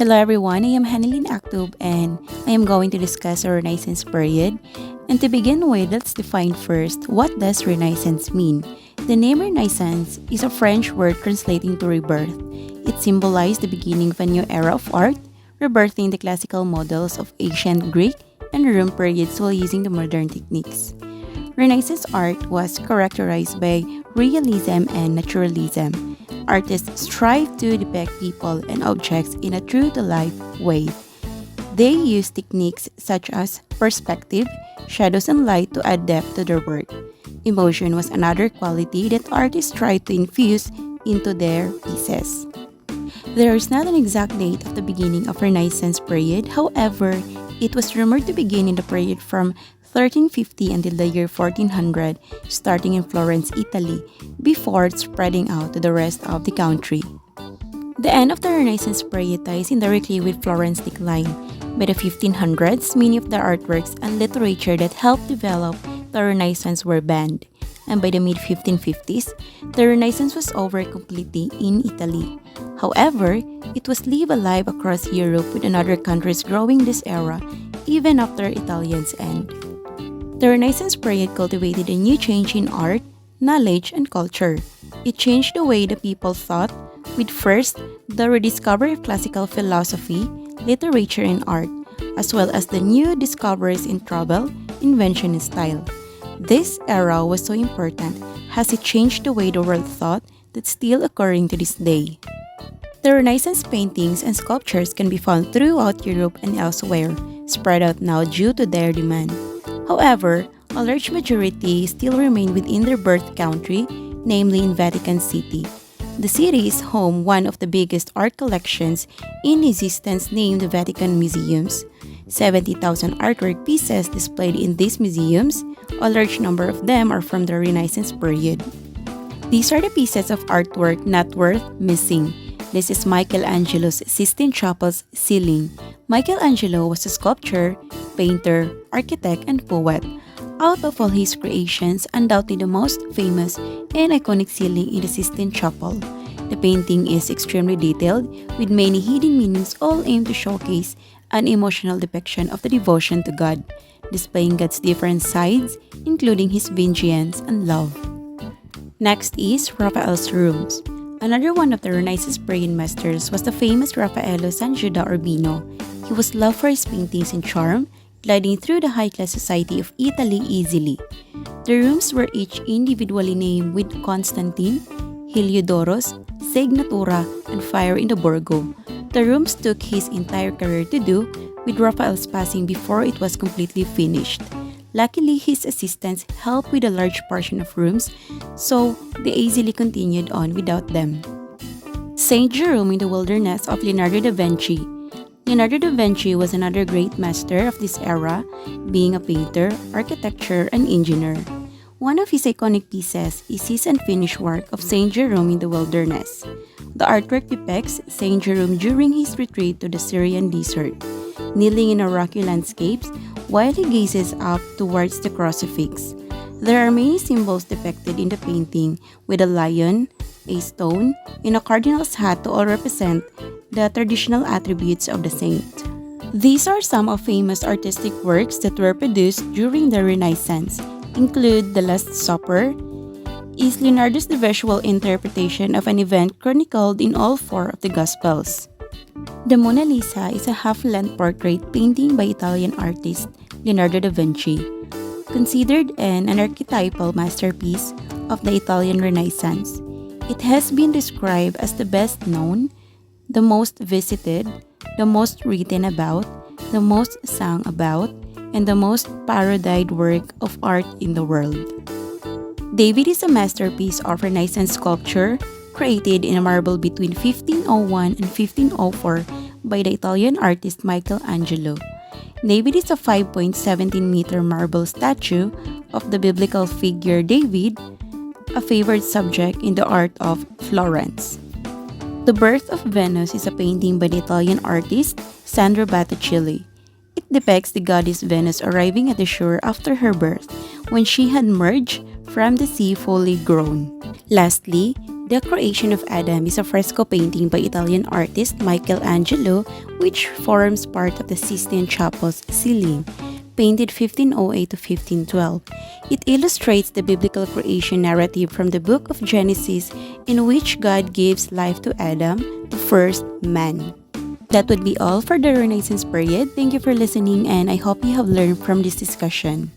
Hello everyone, I am Hanilin Aktub and I am going to discuss our Renaissance period. And to begin with, let's define first what does Renaissance mean. The name Renaissance is a French word translating to rebirth. It symbolized the beginning of a new era of art, rebirthing the classical models of ancient Greek and Rome periods while using the modern techniques. Renaissance art was characterized by realism and naturalism. Artists strive to depict people and objects in a true-to-life way. They use techniques such as perspective, shadows, and light to add depth to their work. Emotion was another quality that artists tried to infuse into their pieces. There is not an exact date of the beginning of Renaissance period, however, it was rumored to begin in the period from 1350 until the year 1400, starting in Florence, Italy, before spreading out to the rest of the country. The end of the Renaissance period ties indirectly with Florence's decline. By the 1500s, many of the artworks and literature that helped develop the Renaissance were banned, and by the mid-1550s, the Renaissance was over completely in Italy. However, it was lived alive across Europe with other countries growing this era even after Italians' end. The Renaissance period cultivated a new change in art, knowledge, and culture. It changed the way the people thought, with first, the rediscovery of classical philosophy, literature, and art, as well as the new discoveries in travel, invention, and style. This era was so important as it changed the way the world thought that's still occurring to this day. The Renaissance paintings and sculptures can be found throughout Europe and elsewhere, spread out now due to their demand. However, a large majority still remain within their birth country, namely in Vatican City. The city is home one of the biggest art collections in existence named the Vatican Museums. 70,000 artwork pieces displayed in these museums, a large number of them are from the Renaissance period. These are the pieces of artwork not worth missing. This is Michelangelo's Sistine Chapel's ceiling. Michelangelo was a sculptor, painter, architect, and poet. Out of all his creations, undoubtedly the most famous and iconic ceiling in the Sistine Chapel. The painting is extremely detailed, with many hidden meanings all aimed to showcase an emotional depiction of the devotion to God, displaying God's different sides, including his vengeance and love. Next is Raphael's Rooms. Another one of the Renaissance period masters was the famous Raphaelo San Giuda Urbino. He was loved for his paintings and charm, gliding through the high-class society of Italy easily. The rooms were each individually named with Constantine, Heliodorus, Signatura, and Fire in the Borgo. The rooms took his entire career to do, with Raphael's passing before it was completely finished. Luckily, his assistants helped with a large portion of rooms, so they easily continued on without them. Saint Jerome in the Wilderness of Leonardo da Vinci. Leonardo da Vinci was another great master of this era, being a painter, architecture, and engineer. One of his iconic pieces is his unfinished work of Saint Jerome in the Wilderness. The artwork depicts Saint Jerome during his retreat to the Syrian desert, kneeling in a rocky landscapes while he gazes up towards the crucifix. There are many symbols depicted in the painting, with a lion, a stone, and a cardinal's hat to all represent the traditional attributes of the saint. These are some of famous artistic works that were produced during the Renaissance, include The Last Supper, is Leonardo's visual interpretation of an event chronicled in all four of the Gospels. The Mona Lisa is a half-length portrait painting by Italian artist Leonardo da Vinci, considered an archetypal masterpiece of the Italian Renaissance. It has been described as the best known, the most visited, the most written about, the most sung about, and the most parodied work of art in the world. David is a masterpiece of Renaissance sculpture created in marble between 1501 and 1504 by the Italian artist Michelangelos. David is a 5.17-meter marble statue of the biblical figure David, a favored subject in the art of Florence. The Birth of Venus is a painting by the Italian artist Sandro Botticelli. It depicts the goddess Venus arriving at the shore after her birth, when she had emerged from the sea fully grown. Lastly, The Creation of Adam is a fresco painting by Italian artist Michelangelos, which forms part of the Sistine Chapel's ceiling, painted 1508 to 1512. It illustrates the biblical creation narrative from the book of Genesis, in which God gives life to Adam, the first man. That would be all for the Renaissance period. Thank you for listening, and I hope you have learned from this discussion.